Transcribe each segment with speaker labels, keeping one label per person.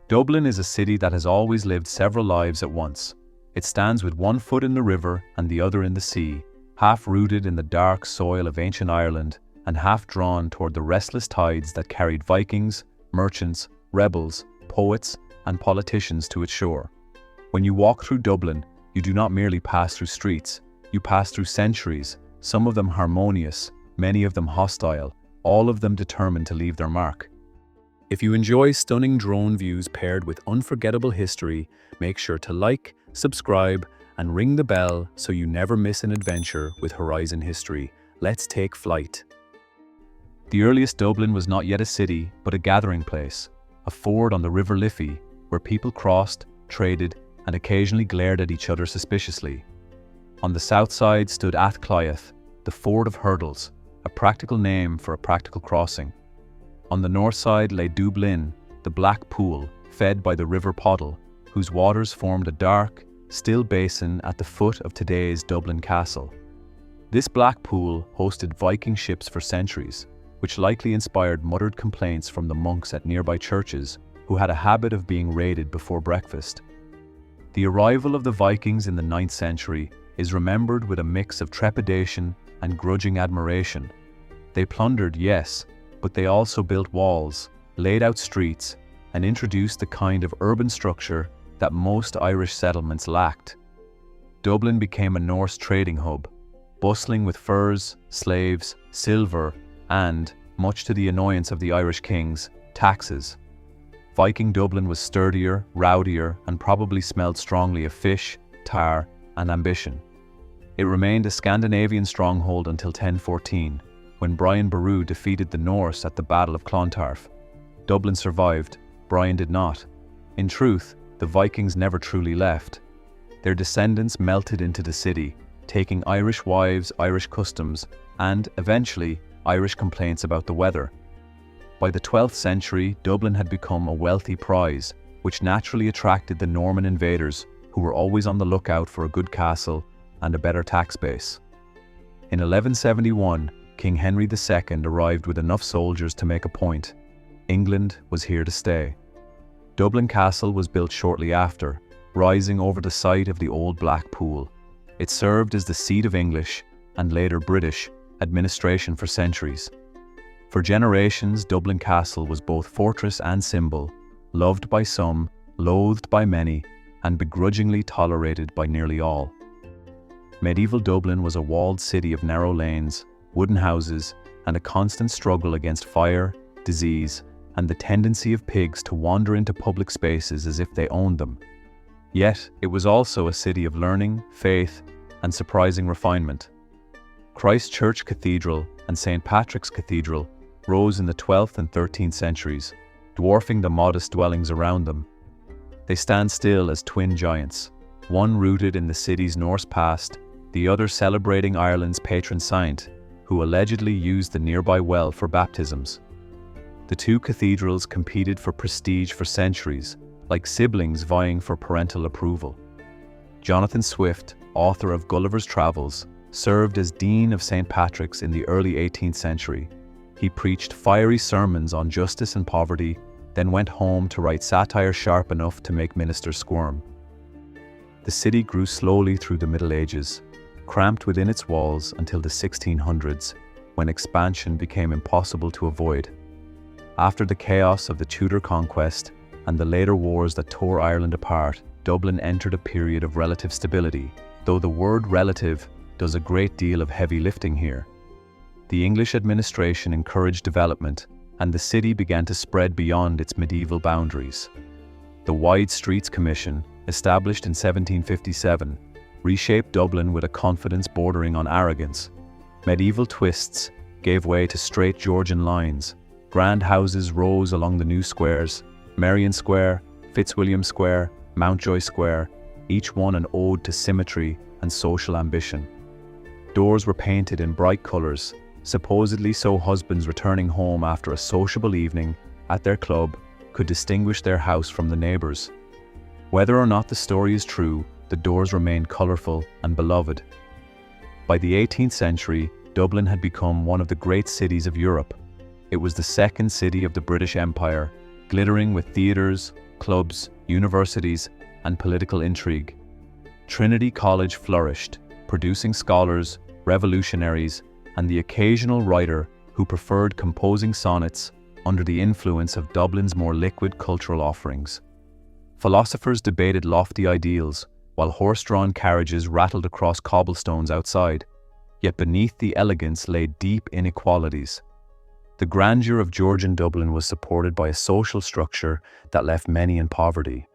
Speaker 1: Dublin is a city that has always lived several lives at once. It stands with one foot in the river and the other in the sea, half rooted in the dark soil of ancient Ireland and half drawn toward the restless tides that carried Vikings, merchants, rebels, poets, and politicians to its shore. When you walk through Dublin, you do not merely pass through streets, you pass through centuries, some of them harmonious, many of them hostile, all of them determined to leave their mark. If you enjoy stunning drone views paired with unforgettable history, make sure to like, subscribe, and ring the bell so you never miss an adventure with Horizon History. Let's take flight. The earliest Dublin was not yet a city, but a gathering place, a ford on the River Liffey, where people crossed, traded, and occasionally glared at each other suspiciously. On the south side stood Athcliath, the Ford of Hurdles, a practical name for a practical crossing. On the north side lay Dublin, the Black Pool, fed by the River Poddle, whose waters formed a dark, still basin at the foot of today's Dublin Castle. This Black Pool hosted Viking ships for centuries, which likely inspired muttered complaints from the monks at nearby churches, who had a habit of being raided before breakfast. The arrival of the Vikings in the 9th century is remembered with a mix of trepidation and grudging admiration. They plundered, yes, but they also built walls, laid out streets, and introduced the kind of urban structure that most Irish settlements lacked. Dublin became a Norse trading hub, bustling with furs, slaves, silver, and, much to the annoyance of the Irish kings, taxes. Viking Dublin was sturdier, rowdier, and probably smelled strongly of fish, tar, and ambition. It remained a Scandinavian stronghold until 1014, when Brian Boru defeated the Norse at the Battle of Clontarf. Dublin survived, Brian did not. In truth, the Vikings never truly left. Their descendants melted into the city, taking Irish wives, Irish customs, and, eventually, Irish complaints about the weather. By the 12th century, Dublin had become a wealthy prize, which naturally attracted the Norman invaders, who were always on the lookout for a good castle and a better tax base. In 1171, King Henry II arrived with enough soldiers to make a point. England was here to stay. Dublin Castle was built shortly after, rising over the site of the old Black Pool. It served as the seat of English, and later British, administration for centuries. For generations, Dublin Castle was both fortress and symbol, loved by some, loathed by many, and begrudgingly tolerated by nearly all. Medieval Dublin was a walled city of narrow lanes, wooden houses, and a constant struggle against fire, disease, and the tendency of pigs to wander into public spaces as if they owned them. Yet, it was also a city of learning, faith, and surprising refinement. Christ Church Cathedral and St. Patrick's Cathedral rose in the 12th and 13th centuries, dwarfing the modest dwellings around them. They stand still as twin giants, one rooted in the city's Norse past, the other celebrating Ireland's patron saint, who allegedly used the nearby well for baptisms. The two cathedrals competed for prestige for centuries, like siblings vying for parental approval. Jonathan Swift, author of Gulliver's Travels, served as Dean of St. Patrick's in the early 18th century. He preached fiery sermons on justice and poverty, then went home to write satire sharp enough to make ministers squirm. The city grew slowly through the Middle Ages, cramped within its walls until the 1600s, when expansion became impossible to avoid. After the chaos of the Tudor conquest and the later wars that tore Ireland apart, Dublin entered a period of relative stability, though the word relative does a great deal of heavy lifting here. The English administration encouraged development, and the city began to spread beyond its medieval boundaries. The Wide Streets Commission, established in 1757, reshaped Dublin with a confidence bordering on arrogance. Medieval twists gave way to straight Georgian lines. Grand houses rose along the new squares: Merrion Square, Fitzwilliam Square, Mountjoy Square, each one an ode to symmetry and social ambition. Doors were painted in bright colours, supposedly so husbands returning home after a sociable evening at their club could distinguish their house from the neighbours. Whether or not the story is true, the doors remained colourful and beloved. By the 18th century, Dublin had become one of the great cities of Europe. It was the second city of the British Empire, glittering with theatres, clubs, universities, and political intrigue. Trinity College flourished, producing scholars, revolutionaries, and the occasional writer who preferred composing sonnets under the influence of Dublin's more liquid cultural offerings. Philosophers debated lofty ideals, while horse-drawn carriages rattled across cobblestones outside, yet beneath the elegance lay deep inequalities. The grandeur of Georgian Dublin was supported by a social structure that left many in poverty.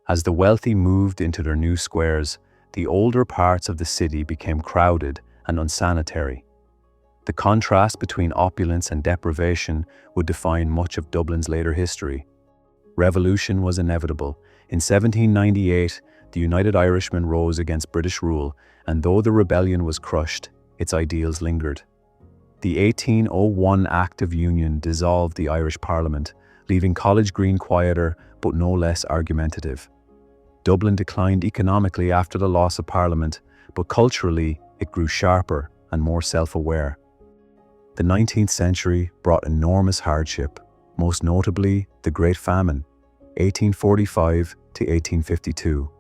Speaker 1: As the wealthy moved into their new squares, the older parts of the city became crowded and unsanitary. The contrast between opulence and deprivation would define much of Dublin's later history. Revolution was inevitable. In 1798, the United Irishmen rose against British rule, and though the rebellion was crushed, its ideals lingered. The 1801 Act of Union dissolved the Irish Parliament, leaving College Green quieter but no less argumentative. Dublin declined economically after the loss of Parliament, but culturally it grew sharper and more self-aware. The 19th century brought enormous hardship, most notably the Great Famine, 1845 to 1852.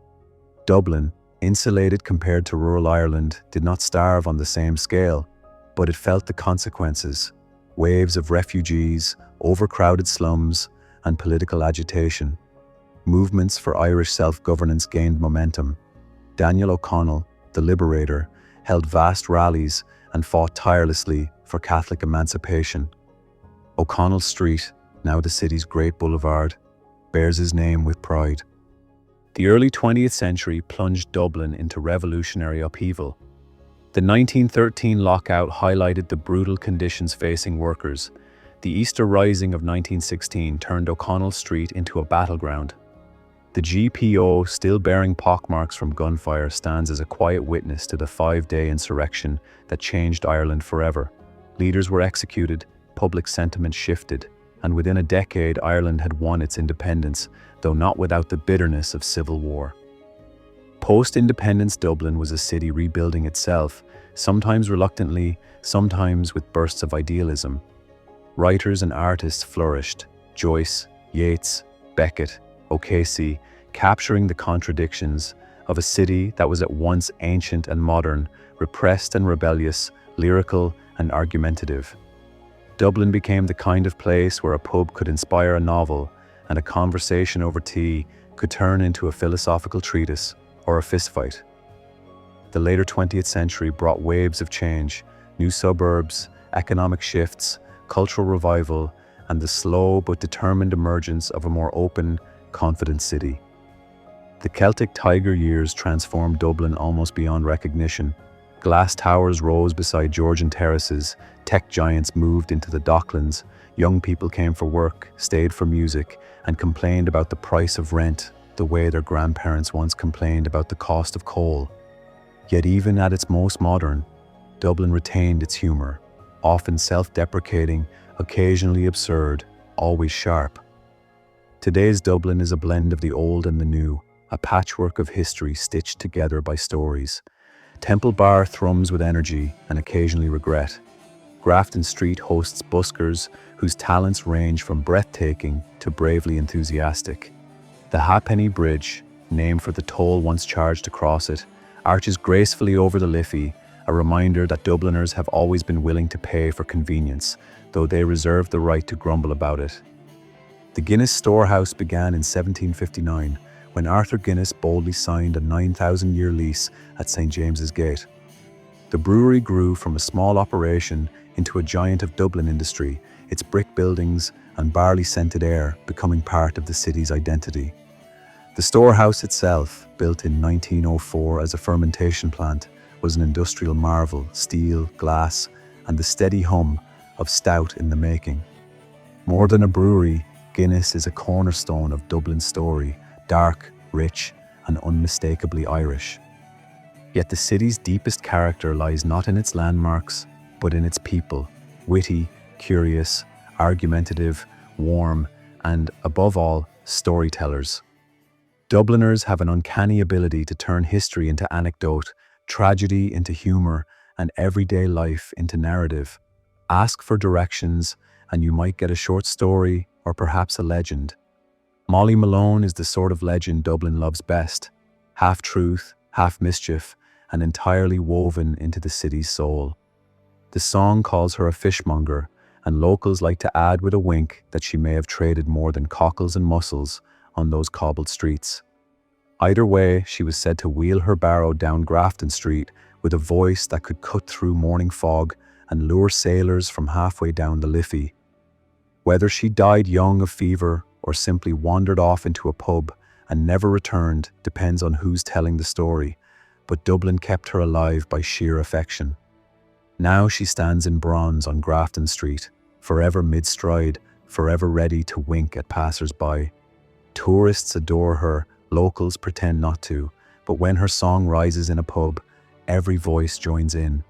Speaker 1: Dublin, insulated compared to rural Ireland, did not starve on the same scale, but it felt the consequences: waves of refugees, overcrowded slums, and political agitation. Movements for Irish self-governance gained momentum. Daniel O'Connell, the liberator, held vast rallies and fought tirelessly for Catholic emancipation. O'Connell Street, now the city's great boulevard, bears his name with pride. The early 20th century plunged Dublin into revolutionary upheaval. The 1913 lockout highlighted the brutal conditions facing workers. The Easter Rising of 1916 turned O'Connell Street into a battleground. The GPO, still bearing pockmarks from gunfire, stands as a quiet witness to the 5-day insurrection that changed Ireland forever. Leaders were executed, public sentiment shifted, and within a decade Ireland had won its independence, though not without the bitterness of civil war. Post-independence Dublin was a city rebuilding itself, sometimes reluctantly, sometimes with bursts of idealism. Writers and artists flourished: Joyce, Yeats, Beckett, O'Casey, capturing the contradictions of a city that was at once ancient and modern, repressed and rebellious, lyrical and argumentative. Dublin became the kind of place where a pub could inspire a novel and a conversation over tea could turn into a philosophical treatise or a fistfight. The later 20th century brought waves of change: new suburbs, economic shifts, cultural revival, and the slow but determined emergence of a more open, confident city. The Celtic Tiger years transformed Dublin almost beyond recognition. Glass towers rose beside Georgian terraces, tech giants moved into the docklands, young people came for work, stayed for music, and complained about the price of rent the way their grandparents once complained about the cost of coal. Yet even at its most modern, Dublin retained its humor, often self-deprecating, occasionally absurd, always sharp. Today's Dublin is a blend of the old and the new, a patchwork of history stitched together by stories. Temple Bar thrums with energy and occasionally regret. Grafton Street hosts buskers whose talents range from breathtaking to bravely enthusiastic. The Halfpenny Bridge, named for the toll once charged to cross it, arches gracefully over the Liffey, a reminder that Dubliners have always been willing to pay for convenience, though they reserve the right to grumble about it. The Guinness storehouse began in 1759, when Arthur Guinness boldly signed a 9,000-year lease at St. James's Gate. The brewery grew from a small operation into a giant of Dublin industry, its brick buildings and barley-scented air becoming part of the city's identity. The storehouse itself, built in 1904 as a fermentation plant, was an industrial marvel: steel, glass, and the steady hum of stout in the making. More than a brewery, Guinness is a cornerstone of Dublin's story, dark, rich, and unmistakably Irish. Yet the city's deepest character lies not in its landmarks, but in its people: witty, curious, argumentative, warm, and, above all, storytellers. Dubliners have an uncanny ability to turn history into anecdote, tragedy into humor, and everyday life into narrative. Ask for directions, and you might get a short story or perhaps a legend. Molly Malone is the sort of legend Dublin loves best, half truth, half mischief, and entirely woven into the city's soul. The song calls her a fishmonger, and locals like to add with a wink that she may have traded more than cockles and mussels on those cobbled streets. Either way, she was said to wheel her barrow down Grafton Street with a voice that could cut through morning fog and lure sailors from halfway down the Liffey. Whether she died young of fever or simply wandered off into a pub and never returned depends on who's telling the story, but Dublin kept her alive by sheer affection. Now she stands in bronze on Grafton Street, forever mid-stride, forever ready to wink at passers-by. Tourists adore her, locals pretend not to, but when her song rises in a pub, every voice joins in.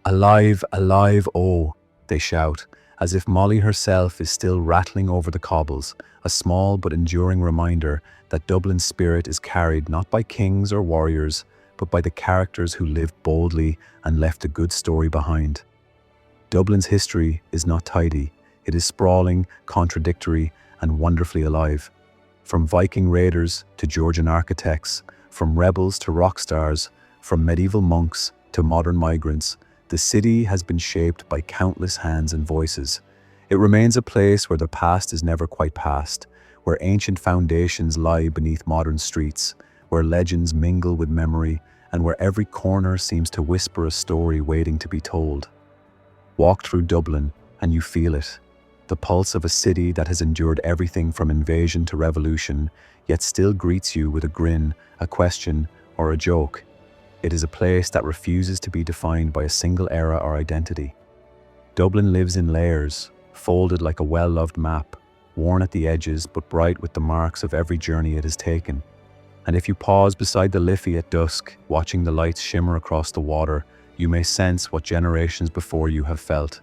Speaker 1: "Alive, alive, oh," they shout, as if Molly herself is still rattling over the cobbles, a small but enduring reminder that Dublin's spirit is carried not by kings or warriors, but by the characters who lived boldly and left a good story behind. Dublin's history is not tidy. It is sprawling, contradictory, and wonderfully alive. From Viking raiders to Georgian architects, from rebels to rock stars, from medieval monks to modern migrants, the city has been shaped by countless hands and voices. It remains a place where the past is never quite past, where ancient foundations lie beneath modern streets, where legends mingle with memory, and where every corner seems to whisper a story waiting to be told. Walk through Dublin, and you feel it. The pulse of a city that has endured everything from invasion to revolution, yet still greets you with a grin, a question, or a joke. It is a place that refuses to be defined by a single era or identity. Dublin lives in layers, folded like a well-loved map, worn at the edges but bright with the marks of every journey it has taken. And if you pause beside the Liffey at dusk, watching the lights shimmer across the water, you may sense what generations before you have felt.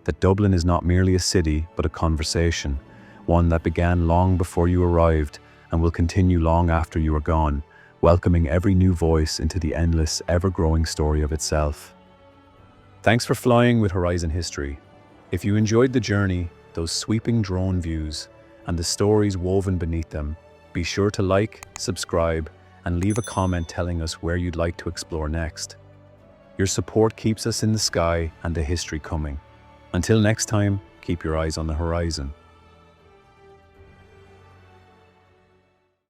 Speaker 1: That Dublin is not merely a city, but a conversation, one that began long before you arrived and will continue long after you are gone, welcoming every new voice into the endless, ever-growing story of itself. Thanks for flying with Horizon History. If you enjoyed the journey, those sweeping drone views, and the stories woven beneath them, be sure to like, subscribe, and leave a comment telling us where you'd like to explore next. Your support keeps us in the sky and the history coming. Until next time, keep your eyes on the horizon.